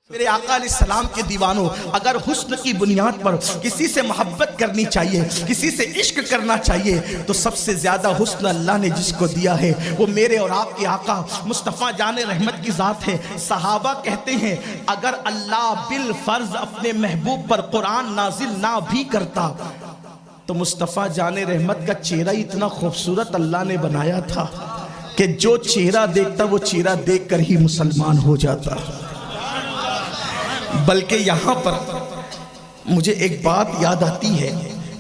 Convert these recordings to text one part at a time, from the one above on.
میرے آقا علیہ السلام کے دیوانوں، اگر حسن کی بنیاد پر کسی سے محبت کرنی چاہیے، کسی سے عشق کرنا چاہیے، تو سب سے زیادہ حسن اللہ نے جس کو دیا ہے وہ میرے اور آپ کے آقا مصطفیٰ جان رحمت کی ذات ہے۔ صحابہ کہتے ہیں اگر اللہ بالفرض اپنے محبوب پر قرآن نازل نہ بھی کرتا تو مصطفیٰ جان رحمت کا چہرہ اتنا خوبصورت اللہ نے بنایا تھا کہ جو چہرہ دیکھتا وہ چہرہ دیکھ کر ہی مسلمان ہو جاتا۔ بلکہ یہاں پر مجھے ایک بات یاد آتی ہے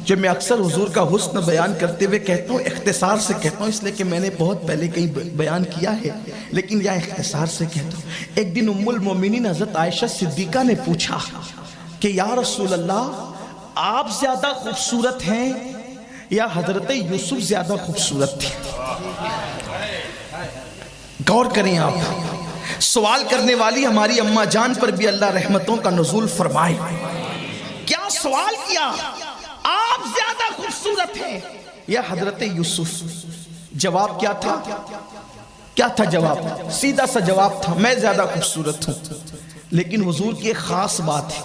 جو میں اکثر حضور کا حسن بیان کرتے ہوئے کہتا ہوں، اختصار سے کہتا ہوں اس لیے کہ میں نے بہت پہلے کہیں بیان کیا ہے، لیکن یہاں اختصار سے کہتا ہوں۔ ایک دن ام المومنین حضرت عائشہ صدیقہ نے پوچھا کہ یا رسول اللہ، آپ زیادہ خوبصورت ہیں یا حضرت یوسف زیادہ خوبصورت تھے؟ غور کریں آپ، سوال کرنے والی ہماری اماں جان پر بھی اللہ رحمتوں کا نزول فرمائے۔ کیا سوال کیا؟ آپ زیادہ خوبصورت ہیں یا حضرت یوسف؟ جواب کیا تھا؟ کیا تھا جواب؟ سیدھا سا جواب تھا، میں زیادہ خوبصورت ہوں۔ لیکن حضور کی ایک خاص بات ہے،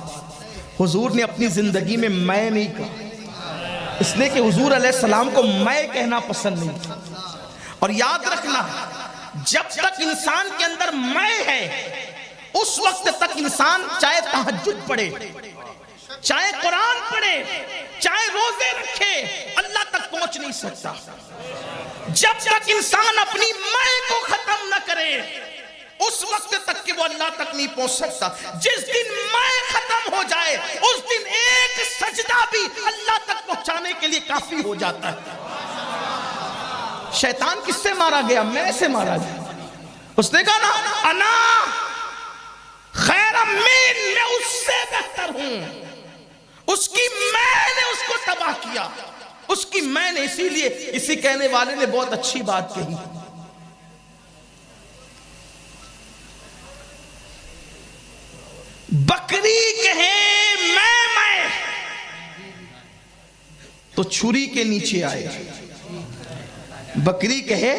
حضور نے اپنی زندگی میں نہیں کہا، اس لیے کہ حضور علیہ السلام کو میں کہنا پسند نہیں تھا۔ اور یاد رکھنا، جب تک انسان کے اندر میں ہے اس وقت تک انسان چاہے تہجد پڑھے، چاہے قرآن پڑھے، چاہے روزے رکھے، اللہ تک پہنچ نہیں سکتا۔ جب تک انسان اپنی میں کو ختم نہ کرے اس وقت تک کہ وہ اللہ تک نہیں پہنچ سکتا۔ جس دن میں ختم ہو جائے اس دن ایک سجدہ بھی اللہ تک پہنچانے کے لیے کافی ہو جاتا ہے۔ شیطان کس سے مارا گیا؟ میں سے مارا گیا۔ اس نے کہا نا انا خیر من، میں اس سے بہتر ہوں۔ اس کی میں نے اس کو تباہ کیا، اس کی میں نے، اسی لیے اسی کہنے والے نے بہت اچھی بات کہی، بکری کہے میں تو چھری کے نیچے آئے، بکری کہے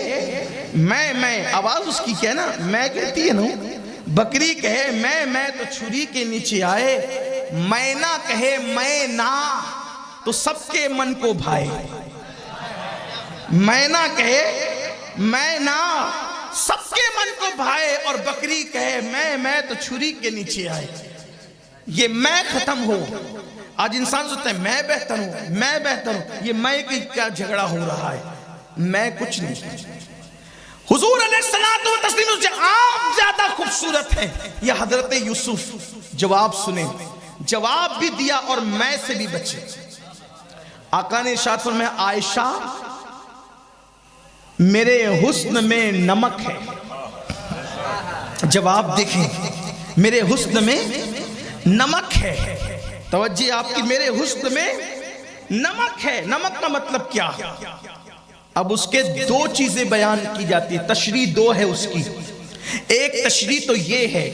میں، آواز اس کی کیا نا، میں کہتی ہے نا، بکری کہے میں تو چھری کے نیچے آئے، مینا کہے میں نا تو سب کے من کو بھائے، مینا کہے میں نا سب کے من کو بھائے، اور بکری کہے میں تو چھری کے نیچے آئے۔ یہ میں ختم ہو۔ آج انسان سوچتا ہے میں بہتر ہوں، یہ میں کی کیا جھگڑا ہو رہا ہے؟ میں کچھ نہیں۔ حضور علیہ السلام سے آپ زیادہ خوبصورت ہیں یا حضرت یوسف؟ جواب سنیں، جواب بھی دیا اور میں سے بھی بچے۔ آقا نے ارشاد فرمایا عائشہ میرے حسن میں نمک ہے۔ جواب دیکھیں، میرے حسن میں نمک ہے۔ توجہ آپ کی، میرے حسن میں نمک ہے۔ نمک کا مطلب کیا؟ اب اس کے دو چیزیں بیان کی جاتی ہیں، تشریح دو ہے اس کی۔ ایک تشریح تو یہ ہے،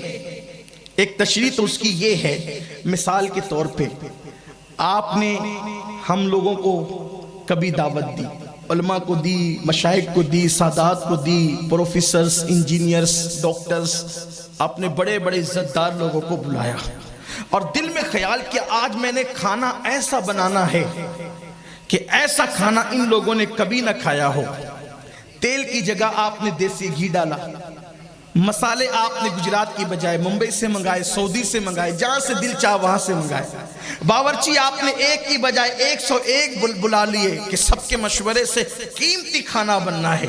ایک تشریح تو اس کی یہ ہے، مثال کے طور پہ آپ نے ہم لوگوں کو کبھی دعوت دی، علماء کو دی، مشائخ کو دی، سادات کو دی، پروفیسرز، انجینئرز، ڈاکٹرز، آپ نے بڑے بڑے عزت دار لوگوں کو بلایا اور دل میں خیال کیا آج میں نے کھانا ایسا بنانا ہے کہ ایسا کھانا ان لوگوں نے کبھی نہ کھایا ہو۔ تیل کی جگہ آپ نے دیسی گھی ڈالا، مسالے آپ نے گجرات کی بجائے ممبئی سے منگائے، سعودی سے منگائے، جہاں سے دل چاہ وہاں سے منگائے، باورچی آپ نے ایک کی بجائے 101 بلا لیے کہ سب کے مشورے سے قیمتی کھانا بننا ہے،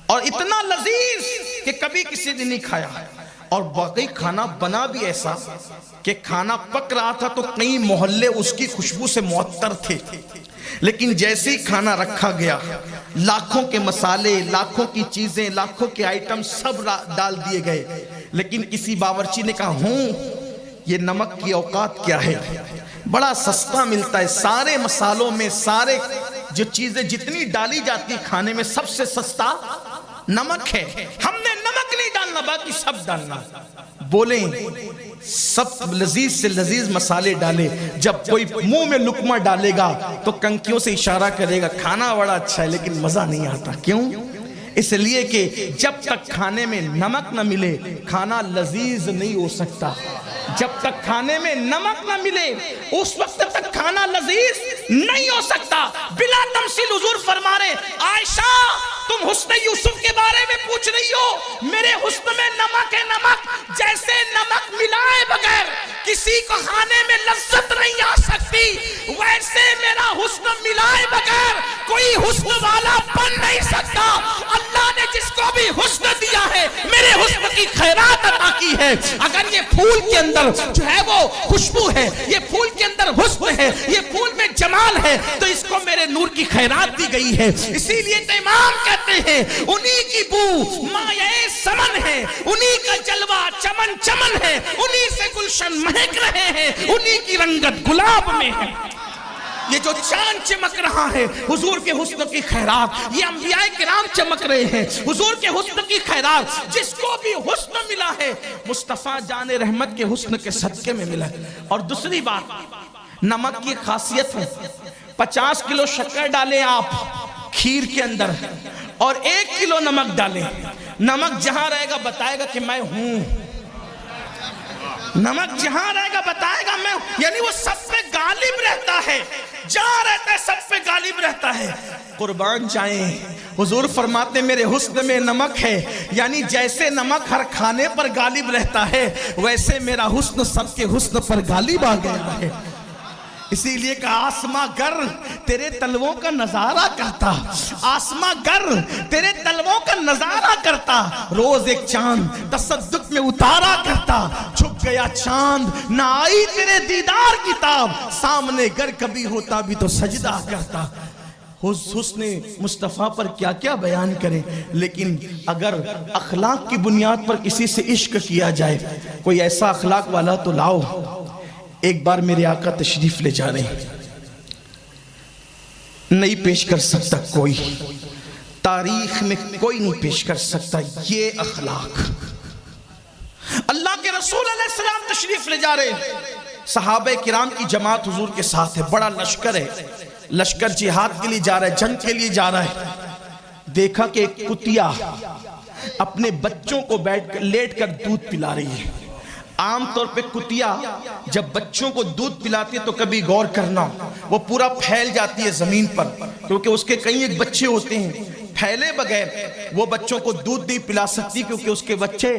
اور اتنا لذیذ کہ کبھی کسی نے نہیں کھایا۔ اور باقی کھانا بنا بھی ایسا کہ کھانا پک رہا تھا تو کئی محلے اس کی خوشبو سے معطر تھے، لیکن جیسے ہی کھانا رکھا گیا لاکھوں کے مسالے، لاکھوں کی چیزیں، لاکھوں کے آئٹم سب ڈال دیے گئے، لیکن کسی باورچی نے کہا یہ نمک کی اوقات کیا ہے، بڑا سستا ملتا ہے، سارے مسالوں میں سارے جو چیزیں جتنی ڈالی جاتی کھانے میں سب سے سستا نمک ہے، ہم نے نمک نہیں ڈالنا باقی سب ڈالنا۔ بولیں سب لذیذ سے لذیذ مسالے ڈالے، جب کوئی منہ میں لقمہ ڈالے گا تو کنکیوں سے اشارہ کرے گا کھانا بڑا اچھا ہے لیکن مزہ نہیں آتا۔ کیوں؟ اس لیے کہ جب تک کھانے میں نمک نہ ملے کھانا لذیذ نہیں ہو سکتا. جب تک کھانے میں نمک نہ ملے اس وقت تک کھانا لذیذ نہیں ہو سکتا. بلا تمثیل حضور فرما رہے عائشہ تم حسن یوسف کے بارے میں پوچھ رہی ہو, میرے حسن میں نمک ہے. نمک جیسے نمک ملائے بغیر کسی کو کھانے میں لذت نہیں آ سکتی, ویسے میرا حسن ملائے بغیر کوئی حسن والا بن نہیں سکتا. اللہ نے جس کو بھی حسن دیا ہے میرے حسن کی خیرات عطا کی ہے. اگر یہ پھول کے اندر جو ہے وہ خوشبو ہے, یہ پھول کے اندر حسن ہے, یہ پھول میں جمال ہے, تو اس کو میرے نور کی خیرات دی گئی ہے. اسی لیے تو امام کہتے ہیں انہی کی بو مایہ سمن ہے, انہی کا جلوہ چمن چمن ہے, انہی سے گلشن مہک رہے ہیں, انہی کی رنگت گلاب میں ہے. یہ جو چاند چمک رہا ہے حضور کے حسن کی خیرات, یہ انبیاء کرام چمک رہے ہیں حضور کے حسن کی خیرات. جس کو بھی حسن ملا ہے مصطفیٰ جان رحمت کے حسن کے صدقے میں ملا ہے. اور دوسری بات نمک کی خاصیت ہے, 50 کلو شکر ڈالیں آپ کھیر کے اندر اور 1 کلو نمک ڈالیں, نمک جہاں رہے گا بتائے گا کہ میں ہوں. نمک جہاں رہے گا بتائے گا میں ہوں, یعنی وہ سب پہ غالب رہتا ہے, جہاں رہتا ہے سب پہ غالب رہتا ہے. قربان جائیں حضور فرماتے میرے حسن میں نمک ہے, یعنی جیسے نمک ہر کھانے پر غالب رہتا ہے ویسے میرا حسن سب کے حسن پر غالب آ گیا ہے. اسی لیے کہ آسماں گر تیرے تلووں کا نظارہ کرتا, آسماں گر تیرے تلووں کا نظارہ کرتا, روز ایک چاند تصدق میں اتارا کرتا, چھپ گیا چاند نہ آئی تیرے دیدار کی تاب, سامنے گر کبھی ہوتا بھی تو سجدہ کرتا. حسن مصطفیٰ پر کیا کیا بیان کریں, لیکن اگر اخلاق کی بنیاد پر کسی سے عشق کیا جائے, کوئی ایسا اخلاق والا تو لاؤ. ایک بار میرے آقا تشریف لے جا رہے ہیں, نہیں پیش کر سکتا کوئی, تاریخ میں کوئی نہیں پیش کر سکتا یہ اخلاق. اللہ کے رسول علیہ السلام تشریف لے جا رہے ہیں, صحابہ کرام کی جماعت حضور کے ساتھ ہے, بڑا لشکر ہے, لشکر جہاد کے لیے جا رہا ہے, جنگ کے لیے جا رہا ہے. دیکھا کہ ایک کتیا اپنے بچوں کو لیٹ کر دودھ پلا رہی ہے. عام طور پہ کتیا جب بچوں کو دودھ پلاتی ہے تو کبھی غور کرنا وہ پورا پھیل جاتی ہے زمین پر, کیونکہ اس کے کئی ایک بچے ہوتے ہیں, پھیلے بغیر وہ بچوں کو دودھ نہیں پلا سکتی کیونکہ اس کے بچے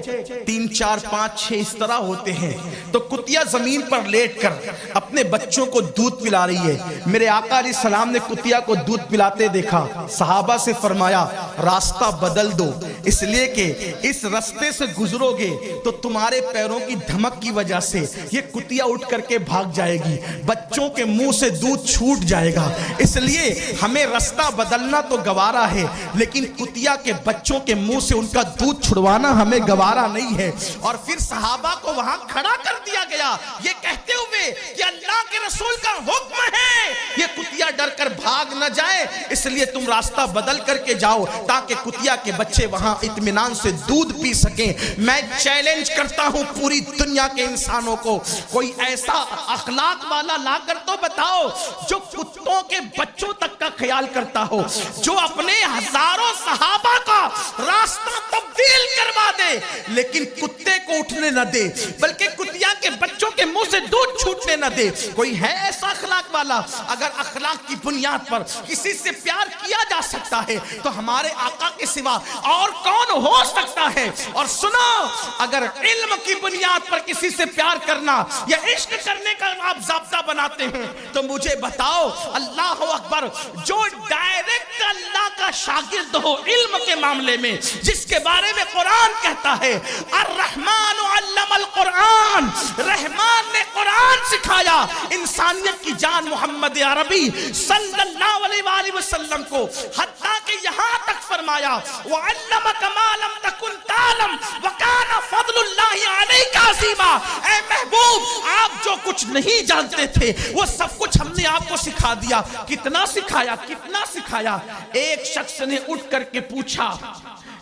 3 4 5 6 اس طرح ہوتے ہیں. تو کتیا زمین پر لیٹ کر اپنے بچوں کو دودھ پلا رہی ہے. میرے آقا علیہ السلام نے کتیا کو دودھ پلاتے دیکھا, صحابہ سے فرمایا راستہ بدل دو, اس لیے کہ اس راستے سے گزرو گے تو تمہارے پیروں کی دھمک کی وجہ سے یہ کتیا اٹھ کر کے بھاگ جائے گی, بچوں کے منہ سے دودھ چھوٹ جائے گا, اس لیے ہمیں راستہ بدلنا تو گوارا ہے لیکن کتیا کے بچوں کے منہ سے ان کا دودھ چھڑوانا ہمیں گوارا نہیں ہے. اور پھر صحابہ کو وہاں کھڑا کر دیا گیا یہ کہتے ہوئے کہ اللہ کے رسول کا حکم ہے یہ کتیا ڈر کر بھاگ نہ جائے, اس لیے تم راستہ بدل کر کے جاؤ تاکہ کتیا کے بچے وہاں اطمینان سے دودھ پی سکیں. میں چیلنج کرتا ہوں پوری دنیا کے انسانوں کو, کوئی ایسا اخلاق والا لا کر تو بتاؤ جو کتوں کے بچوں تک کا خیال کرتا ہو, جو اپنے ہزاروں صحابہ کا راستہ تبدیل کروا دے لیکن کتے کو اٹھنے نہ دے بلکہ کتیا کے بچوں کے منہ سے دودھ چھوٹنے نہ دے. کوئی ہے ایسا اخلاق والا؟ اگر اخلاق کی بنیاد پر کسی سے پیار کیا جا سکتا ہے تو ہمارے آقا کے سوا اور کون ہو سکتا ہے؟ اور سنو, اگر علم کی بنیاد پر کسی سے پیار کرنا یا عشق کرنے کا آپ ضابطہ بناتے ہیں تو مجھے بتاؤ, اللہ اکبر, جو ڈائریکٹ اللہ کا شاگرد ہو علم کے معاملے میں, جس کے بارے میں قرآن کہتا ہے الرحمن علم القرآن, رحمان نے قرآن سکھایا انسانیت کی جان محمد عربی صلی اللہ علیہ وآلہ وسلم کو, حتیٰ کہ یہاں تک فرمایا وَعَلَّمَكَ مَا لَمْ تَكُنْ تَعْلَمْ وَكَانَ فَضْلُ اللَّهِ عَلَيْكَ عَظِيمًا. اے محبوب آپ جو کچھ نہیں جانتے تھے وہ سب کچھ ہم نے آپ کو سکھا دیا. کتنا سکھایا, کتنا سکھایا. ایک شخص نے اٹھ کر کے پوچھا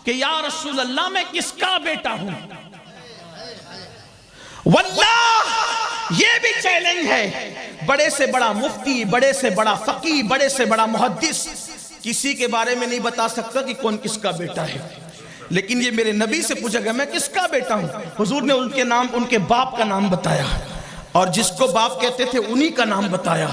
کہ یا رسول اللہ میں کس کا بیٹا ہوں؟ واللہ یہ بھی چیلنج ہے, بڑے سے بڑا مفتی, بڑے سے بڑا فقی, بڑے سے بڑا محدث کسی کے بارے میں نہیں بتا سکتا کہ کون کس کا بیٹا ہے، لیکن یہ میرے نبی سے پوچھا گیا میں کس کا بیٹا ہوں، حضور نے ان کے نام، ان کے باپ کا نام بتایا، اور جس کو باپ کہتے تھے انہی کا نام بتایا۔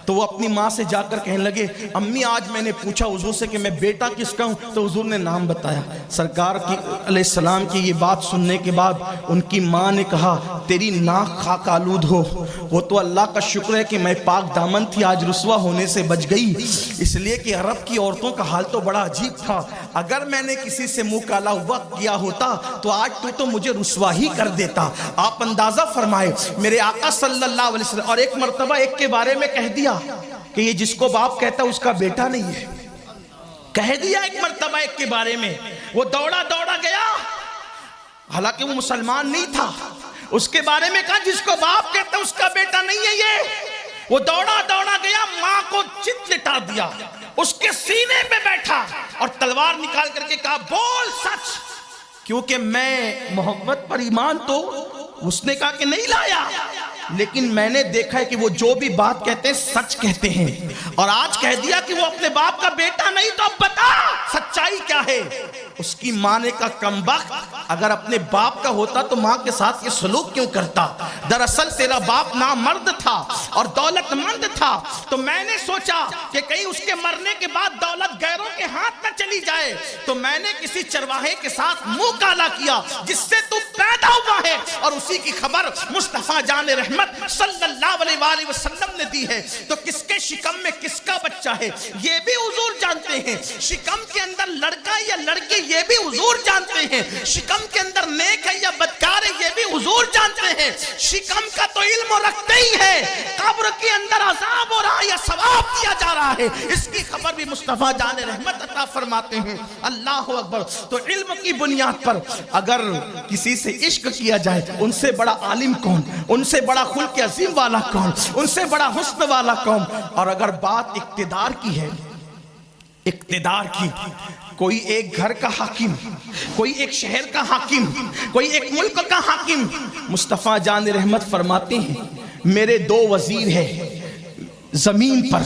تو وہ اپنی ماں سے جا کر کہنے لگے امی آج میں نے پوچھا حضور سے کہ میں بیٹا کس کا ہوں، تو حضور نے نام بتایا۔ سرکار کی علیہ السلام کی یہ بات سننے کے بعد ان کی ماں نے کہا تیری ناک خاک آلود ہو، وہ تو اللہ کا شکر ہے کہ میں پاک دامن تھی، آج رسوا ہونے سے بچ گئی، اس لیے کہ عرب کی عورتوں کا حال تو بڑا عجیب تھا، اگر میں نے کسی سے منہ کالا ہوا کیا ہوتا تو آج تو مجھے رسوا ہی کر دیتا۔ آپ اندازہ فرمائے میرے آقا صلی اللہ علیہ وسلم، اور ایک مرتبہ ایک کے بارے میں کہہ دیا کہ یہ جس کو باپ کہتا ہے اس کا بیٹا نہیں ہے، کہہ دیا ایک مرتبہ ایک کے بارے میں، وہ دوڑا گیا، حالانکہ وہ مسلمان نہیں تھا، اس کے بارے میں کہا جس کو باپ کہتا ہے اس کا بیٹا نہیں ہے یہ، وہ دوڑا گیا، ماں کو چت لٹا دیا، اس کے سینے پہ بیٹھا اور تلوار نکال کر کے کہا بول سچ، کیونکہ میں محبت پر ایمان تو اس نے کہا کہ نہیں لایا، لیکن میں نے دیکھا ہے کہ وہ جو بھی بات کہتے ہیں سچ کہتے ہیں، اور آج کہہ دیا کہ وہ اپنے باپ کا بیٹا نہیں، تو اب بتا سچائی کیا ہے؟ اس کی ماں نے کہا کم بخت، اگر اپنے باپ کا ہوتا تو ماں کے ساتھ یہ سلوک کیوں کرتا؟ دراصل تیرا باپ نامرد تھا اور دولت مند تھا، تو میں نے سوچا کہ کہیں اس کے مرنے کے بعد دولت غیروں کے ہاتھ نہ چلی جائے، تو میں نے کسی چرواہے کے ساتھ منہ کالا کیا جس سے تو پیدا ہوا ہے، اور اسی کی خبر مصطفیٰ جان رحمت صلی اللہ علیہ وآلہ وسلم نے دی ہے۔ تو کس کے شکم میں کس کا بچہ ہے یہ بھی حضور جانتے ہیں، شکم کے اندر لڑکا یا لڑکی یہ بھی حضور جانتے ہیں، شکم کے اندر نیک ہے یا بدکار ہے یہ بھی حضور جانتے ہیں، شکم کا تو علم رکھتے ہی ہے، قبر کے اندر عذاب ہو رہا ہے یا ثواب دیا جا رہا ہے اس کی خبر بھی مصطفیٰ جان رحمت عطا فرماتے ہیں۔ اللہ اکبر۔ تو علم کی بنیاد پر اگر کسی سے عشق کیا جائے، ان سے بڑا عالم کون، ان سے بڑا خلق عظیم والا کون، ان سے بڑا حسن والا کون؟ اور اگر بات اقتدار کی ہے، اقتدار کی، کوئی ایک گھر کا حاکم، کوئی ایک شہر کا حاکم، کوئی ایک ملک کا حاکم، مصطفیٰ جان رحمت فرماتے ہیں میرے دو وزیر ہیں زمین پر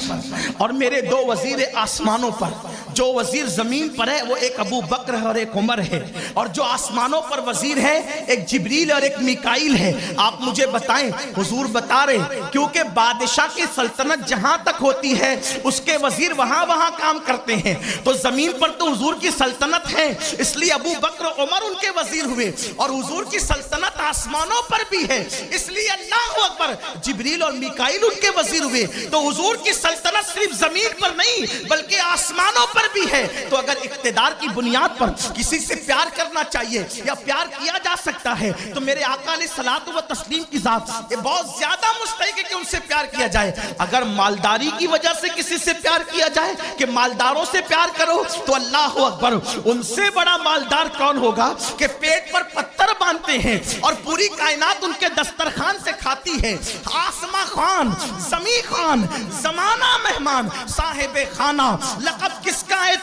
اور میرے دو وزیر آسمانوں پر، جو وزیر زمین پر ہے وہ ایک ابو بکر ہے اور ایک عمر ہے، اور جو آسمانوں پر وزیر ہے ایک جبریل اور ایک میکائیل ہے۔ آپ مجھے بتائیں، حضور بتا رہے کیونکہ بادشاہ کی سلطنت جہاں تک ہوتی ہے اس کے وزیر وہاں کام کرتے ہیں، تو زمین پر تو حضور کی سلطنت ہے، اس لیے ابو بکر عمر ان کے وزیر ہوئے، اور حضور کی سلطنت آسمانوں پر بھی ہے، اس لیے اللہ اکبر جبریل اور میکائیل ان کے وزیر ہوئے۔ تو حضور کی سلطنت صرف زمین پر نہیں بلکہ آسمانوں پر بھی ہے۔ تو اگر اقتدار کی بنیاد پر کسی سے پیار کرنا چاہیے یا پیار کیا جا سکتا ہے تو میرے آقا علیہ الصلوۃ والتسلیم کی ذات یہ بہت زیادہ مستحق ہے کہ ان سے پیار کیا جائے۔ اگر مالداری کی وجہ سے کسی سے پیار کیا جائے کہ مالداروں سے پیار کرو تو اللہ اکبر، ان سے بڑا مالدار کون ہوگا کہ پیٹ پر پتھر باندھتے ہیں اور پوری کائنات ان کے دسترخوان سے کھاتی ہے۔ آسماں خان، زمین خان، زمانہ مہمان، صاحب خانہ، لقب کس کا ہے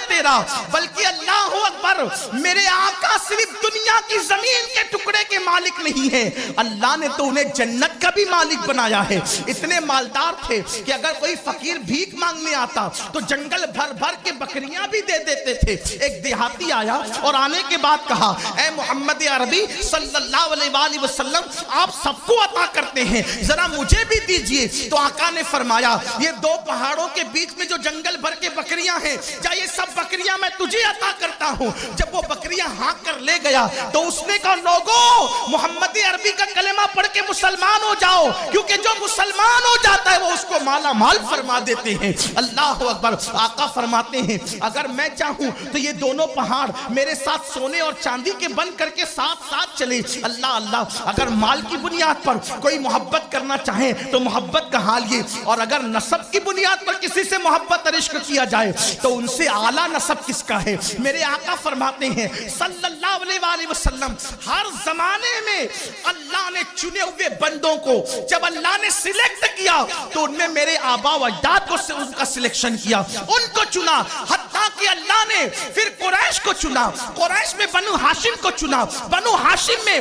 تیرا، بلکہ اللہ اکبر میرے آقا صرف دنیا کی زمین کے ٹکڑے کے مالک نہیں ہے، اللہ نے تو انہیں جنت کا بھی مالک بنایا ہے۔ اتنے مالدار تھے کہ اگر کوئی فقیر بھیک مانگنے آتا تو جنگل بھر کے بکریاں بھی دے دیتے تھے۔ ایک دیہاتی آیا اور آنے کے بعد کہا اے محمد عربی صلی اللہ علیہ وآلہ وسلم، آپ سب کو عطا کرتے ہیں، ذرا مجھے بھی دیجئے۔ تو آقا نے فرمایا یہ دو پہاڑوں کے بیچ میں جو جنگل بھر کے بکریاں ہیں، جا یہ سب بکریاں میں تجھے عطا کرتا ہوں۔ جب وہ بکریاں ہانک کر لے گیا تو اس نے کہا لوگو محمد عربی کا کلمہ پڑھ کے مسلمان ہو جاؤ، کیونکہ جو مسلمان ہو جاتا ہے وہ اس کو مالا مال فرما دیتے ہیں۔ اللہ اکبر۔ آقا فرماتے ہیں اگر میں چاہوں تو یہ دونوں پہاڑ میرے ساتھ سونے اور چاندی کے بن کر کے ساتھ چلے۔ اللہ، اگر مال کی بنیاد پر کوئی محبت کرنا چاہے تو محبت کا حال یہ، اور اگر نسب کی بنیاد پر کسی سے محبت اور عشق کیا جائے تو ان سے اعلیٰ نسب کس کا ہے؟ میرے آقا فرماتے ہیں صلی اللہ علیہ وآلہ وسلم ہر زمانے میں اللہ نے چنے ہوئے بندوں کو جب اللہ نے سلیکٹ کیا تو ان میں میرے آبا و اجداد کو ان کا سلیکشن کیا، ان کو چنا، حتیٰ کہ اللہ نے پھر قریش کو چنا، قریش میں بنو ہاشم کو چنا، بنو ہاشم میں